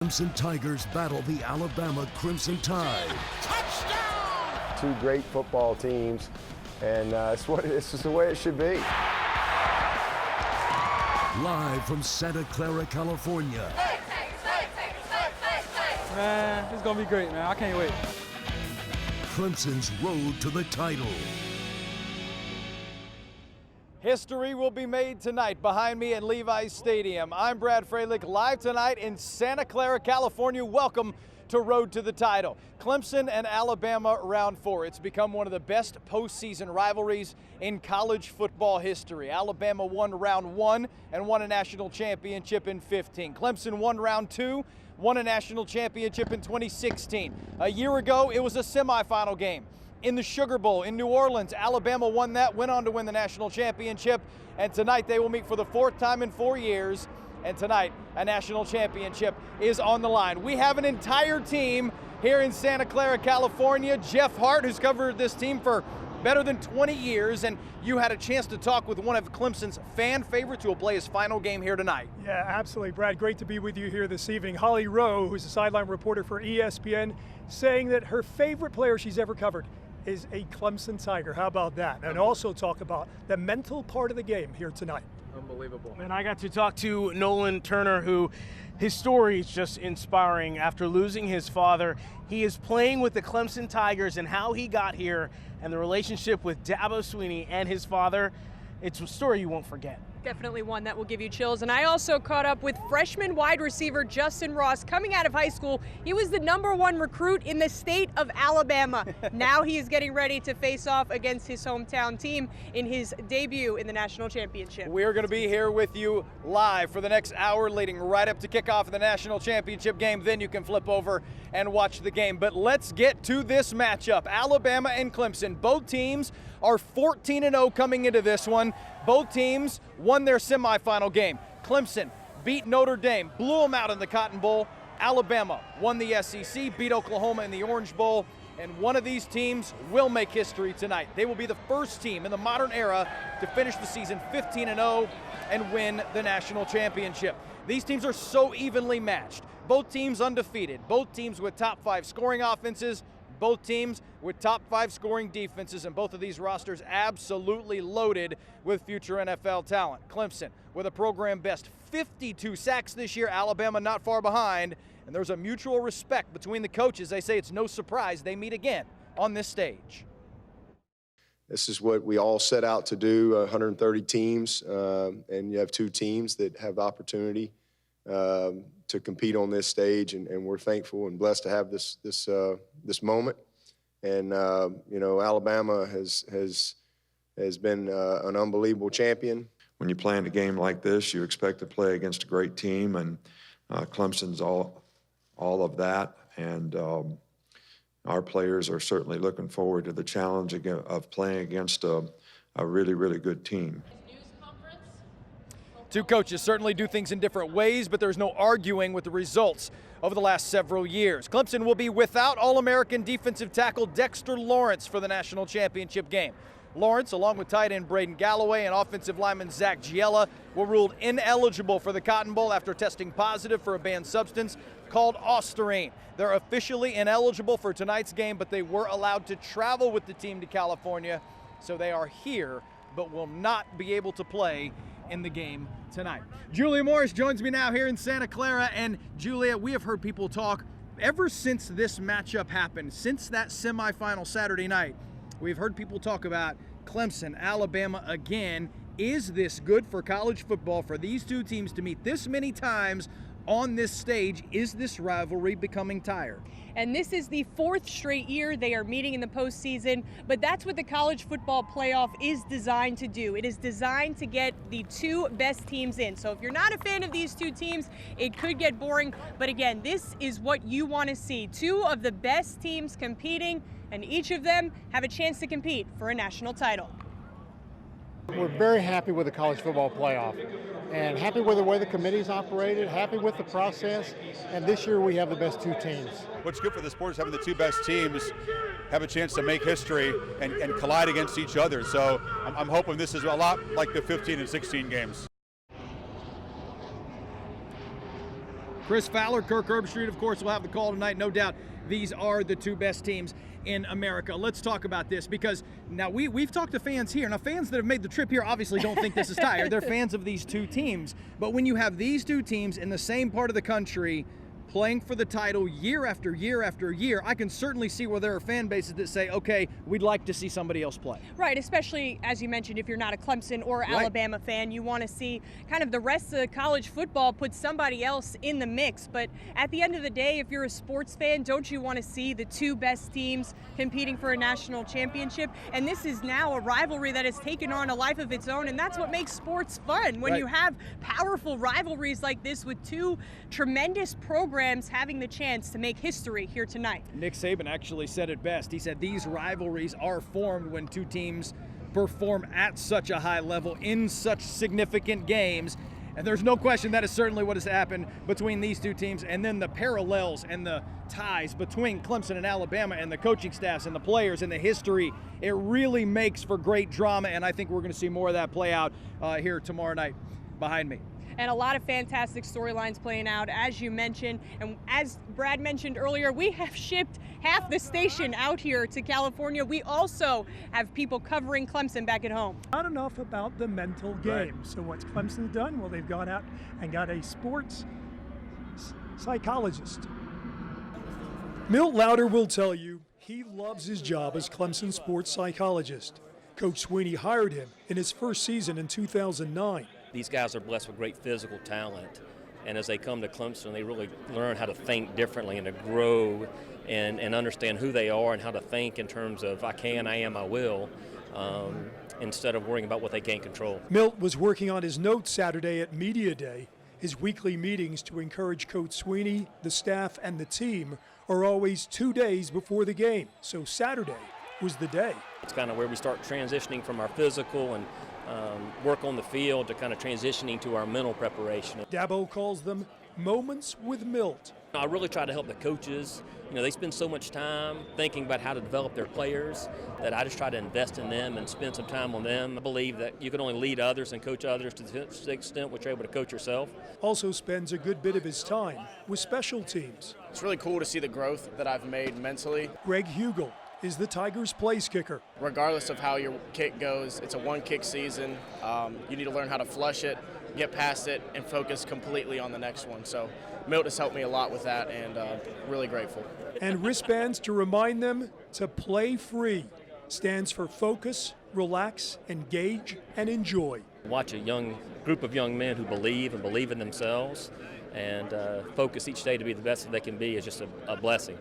Clemson Tigers battle the Alabama Crimson Tide. Touchdown! Two great football teams, and it's just the way it should be. Live from Santa Clara, California. Man, it's gonna be great, man. I can't wait. Clemson's road to the title. History will be made tonight behind me at Levi's Stadium. I'm Brad Freilich, live tonight in Santa Clara, California. Welcome to Road to the Title. Clemson and Alabama round 4. It's become one of the best postseason rivalries in college football history. Alabama won round 1 and won a national championship in 15. Clemson won round 2, won a national championship in 2016. A year ago, it was a semifinal game in the Sugar Bowl in New Orleans. Alabama won that, went on to win the national championship, and tonight they will meet for the 4th time in 4 years, and tonight a national championship is on the line. We have an entire team here in Santa Clara, California. Jeff Hart, who's covered this team for better than 20 years, and you had a chance to talk with one of Clemson's fan favorites who will play his final game here tonight. Yeah, absolutely, Brad. Great to be with you here this evening. Holly Rowe, who's a sideline reporter for ESPN, saying that her favorite player she's ever covered is a Clemson Tiger. How about that? And also talk about the mental part of the game here tonight. Unbelievable. And I got to talk to Nolan Turner, who his story is just inspiring. After losing his father, he is playing with the Clemson Tigers, and how he got here and the relationship with Dabo Swinney and his father, it's a story you won't forget. Definitely one that will give you chills. And I also caught up with freshman wide receiver Justin Ross. Coming out of high school, he was the #1 recruit in the state of Alabama. Now he is getting ready to face off against his hometown team in his debut in the national championship. We're going to be here with you live for the next hour, leading right up to kickoff of the national championship game. Then you can flip over and watch the game. But let's get to this matchup. Alabama and Clemson, both teams are 14-0 coming into this one. Both teams won their semifinal game. Clemson beat Notre Dame, blew them out in the Cotton Bowl. Alabama won the SEC, beat Oklahoma in the Orange Bowl, and one of these teams will make history tonight. They will be the first team in the modern era to finish the season 15-0 and win the national championship. These teams are so evenly matched. Both teams undefeated, both teams with top 5 scoring offenses, both teams with top 5 scoring defenses, and both of these rosters absolutely loaded with future NFL talent. Clemson with a program best 52 sacks this year, Alabama not far behind, and there's a mutual respect between the coaches. They say it's no surprise they meet again on this stage. This is what we all set out to do, 130 teams, and you have 2 teams that have the opportunity to compete on this stage, and we're thankful and blessed to have this moment. And you know, Alabama has been an unbelievable champion. When you play in a game like this, you expect to play against a great team, and Clemson's all of that. And our players are certainly looking forward to the challenge of playing against a really, really good team. Two coaches certainly do things in different ways, but there's no arguing with the results over the last several years. Clemson will be without All-American defensive tackle Dexter Lawrence for the national championship game. Lawrence, along with tight end Braden Galloway and offensive lineman Zach Giella, were ruled ineligible for the Cotton Bowl after testing positive for a banned substance called Ostarine. They're officially ineligible for tonight's game, but they were allowed to travel with the team to California, so they are here, but will not be able to play in the game tonight. Julia Morris joins me now here in Santa Clara, and Julia, we have heard people talk ever since this matchup happened, since that semifinal Saturday night. We've heard people talk about Clemson, Alabama again. Is this good for college football for these two teams to meet this many times on this stage? Is this rivalry becoming tired? And this is the 4th straight year they are meeting in the postseason, but that's what the college football playoff is designed to do. It is designed to get the 2 best teams in. So if you're not a fan of these 2 teams, it could get boring. But again, this is what you want to see. 2 of the best teams competing, and each of them have a chance to compete for a national title. We're very happy with the college football playoff and happy with the way the committee's operated, happy with the process, and this year we have the best 2 teams. What's good for the sport is having the 2 best teams have a chance to make history and collide against each other. So I'm hoping this is a lot like the 15 and 16 games. Chris Fowler, Kirk Herbstreit, of course, will have the call tonight. No doubt these are the two best teams in America. Let's talk about this, because now we've talked to fans here. Now, fans that have made the trip here obviously don't think this is tired. They're fans of these two teams. But when you have these two teams in the same part of the country playing for the title year after year after year, I can certainly see where there are fan bases that say, okay, we'd like to see somebody else play. Right, especially, as you mentioned, if you're not a Clemson or Alabama fan, you want to see kind of the rest of college football put somebody else in the mix. But at the end of the day, if you're a sports fan, don't you want to see the two best teams competing for a national championship? And this is now a rivalry that has taken on a life of its own, and that's what makes sports fun. When you have powerful rivalries like this with two tremendous programs having the chance to make history here tonight. Nick Saban actually said it best. He said these rivalries are formed when two teams perform at such a high level in such significant games. And there's no question that is certainly what has happened between these two teams. And then the parallels and the ties between Clemson and Alabama and the coaching staffs and the players and the history, it really makes for great drama. And I think we're going to see more of that play out here tomorrow night behind me. And a lot of fantastic storylines playing out, as you mentioned. And as Brad mentioned earlier, we have shipped half the station out here to California. We also have people covering Clemson back at home. Not enough about the mental game. So what's Clemson done? Well, they've gone out and got a sports psychologist. Milt Louder will tell you he loves his job as Clemson sports psychologist. Coach Sweeney hired him in his first season in 2009. These guys are blessed with great physical talent, and as they come to Clemson, they really learn how to think differently and to grow and understand who they are and how to think in terms of I can, I am, I will, instead of worrying about what they can't control. Milt was working on his notes Saturday at Media Day. His weekly meetings to encourage Coach Sweeney, the staff, and the team are always 2 days before the game, so Saturday was the day. It's kind of where we start transitioning from our physical and work on the field to kind of transitioning to our mental preparation. Dabo calls them moments with Milt. I really try to help the coaches. You know, they spend so much time thinking about how to develop their players that I just try to invest in them and spend some time on them. I believe that you can only lead others and coach others to the extent which you're able to coach yourself. Also spends a good bit of his time with special teams. It's really cool to see the growth that I've made mentally. Greg Hugel is the Tigers' place kicker. Regardless of how your kick goes, it's a one-kick season. You need to learn how to flush it, get past it, and focus completely on the next one. So Milt has helped me a lot with that, and really grateful. And wristbands to remind them to play free. Stands for focus, relax, engage, and enjoy. Watch a young group of young men who believe in themselves and focus each day to be the best that they can be is just a blessing.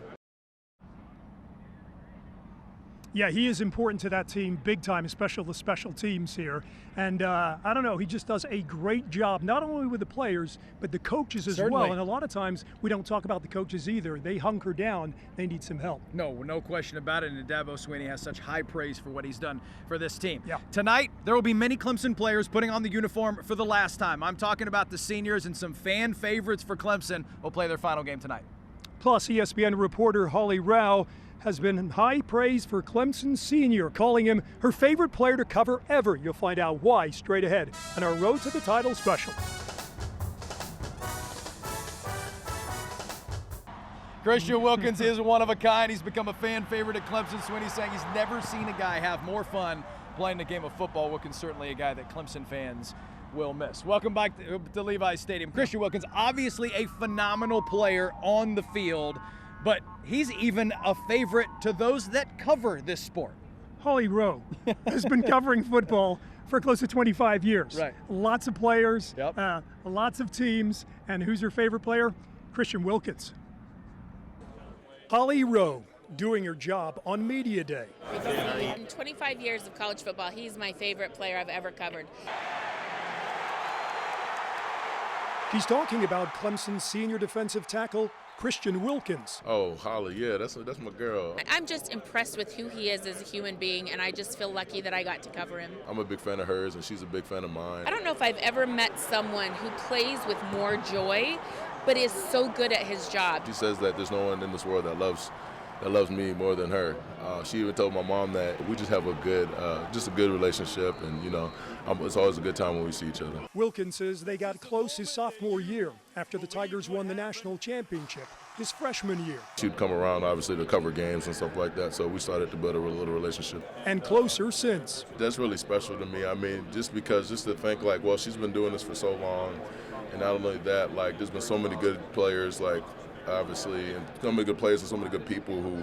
Yeah, he is important to that team big time, especially the special teams here. And I don't know, he just does a great job, not only with the players, but the coaches as well. And a lot of times we don't talk about the coaches either. They hunker down. They need some help. No question about it. And Dabo Sweeney has such high praise for what he's done for this team. Yeah. Tonight, there will be many Clemson players putting on the uniform for the last time. I'm talking about the seniors, and some fan favorites for Clemson will play their final game tonight. Plus, ESPN reporter Holly Rao has been in high praise for Clemson senior, calling him her favorite player to cover ever. You'll find out why straight ahead on our Road to the Title special. Christian Wilkins is one of a kind. He's become a fan favorite at Clemson. Sweeney saying he's never seen a guy have more fun playing the game of football. Wilkins certainly a guy that Clemson fans will miss. Welcome back to Levi's Stadium. Christian Wilkins, obviously a phenomenal player on the field, but he's even a favorite to those that cover this sport. Holly Rowe has been covering football for close to 25 years. Right. Lots of players, Yep. Lots of teams. And who's your favorite player? Christian Wilkins. Holly Rowe doing her job on Media Day. In 25 years of college football, he's my favorite player I've ever covered. She's talking about Clemson's senior defensive tackle, Christian Wilkins. Oh, Holly, yeah, that's my girl. I'm just impressed with who he is as a human being, and I just feel lucky that I got to cover him. I'm a big fan of hers, and she's a big fan of mine. I don't know if I've ever met someone who plays with more joy, but is so good at his job. She says that there's no one in this world that loves that loves me more than her. She even told my mom that we just have a good relationship, and it's always a good time when we see each other. Wilkins says they got close his sophomore year after the Tigers won the national championship his freshman year. She'd come around, obviously, to cover games and stuff like that, so we started to build a little relationship. And closer since. That's really special to me. I mean, just to think, like, well, she's been doing this for so long, and not only that, like, there's been so many good players, like, obviously, and so many good players and so many good people who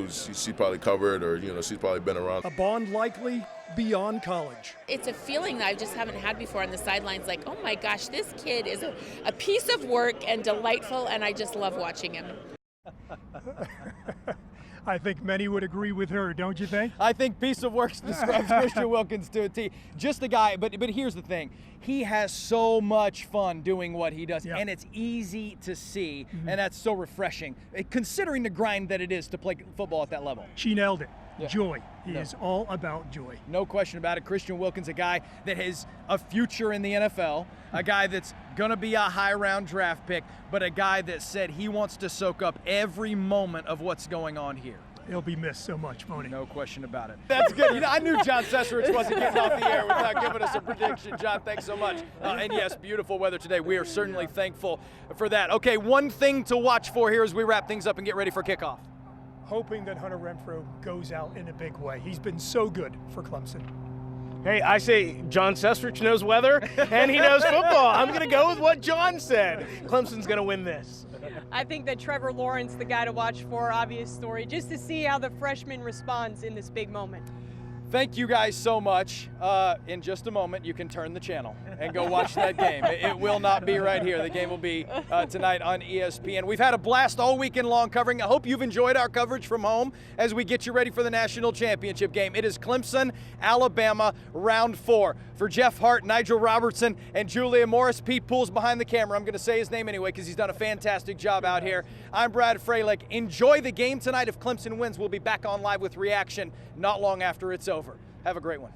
she probably covered, or she's probably been around. A bond likely beyond college. It's a feeling that I just haven't had before on the sidelines, like, oh my gosh, this kid is a piece of work and delightful, and I just love watching him. I think many would agree with her, don't you think? I think piece of work describes Christian Wilkins to a T. Just a guy, but here's the thing. He has so much fun doing what he does, and it's easy to see, and that's so refreshing, considering the grind that it is to play football at that level. She nailed it. Yeah. Joy. He is all about joy. No question about it. Christian Wilkins, a guy that has a future in the NFL, a guy that's going to be a high-round draft pick, but a guy that said he wants to soak up every moment of what's going on here. He'll be missed so much, Moni. No question about it. That's good. I knew John Sesserich wasn't getting off the air without giving us a prediction. John, thanks so much. And yes, beautiful weather today. We are certainly thankful for that. Okay, one thing to watch for here as we wrap things up and get ready for kickoff. Hoping that Hunter Renfrow goes out in a big way. He's been so good for Clemson. Hey, I say John Sesserich knows weather and he knows football. I'm going to go with what John said. Clemson's going to win this. I think that Trevor Lawrence, the guy to watch for, obvious story, just to see how the freshman responds in this big moment. Thank you guys so much. In just a moment, you can turn the channel and go watch that game. It will not be right here. The game will be tonight on ESPN. We've had a blast all weekend long covering. I hope you've enjoyed our coverage from home as we get you ready for the national championship game. It is Clemson, Alabama, round 4. For Jeff Hart, Nigel Robertson, and Julia Morris, Pete Poole's behind the camera. I'm going to say his name anyway because he's done a fantastic job out here. I'm Brad Fralick. Enjoy the game tonight. If Clemson wins, we'll be back on live with reaction not long after it's over. Have a great one.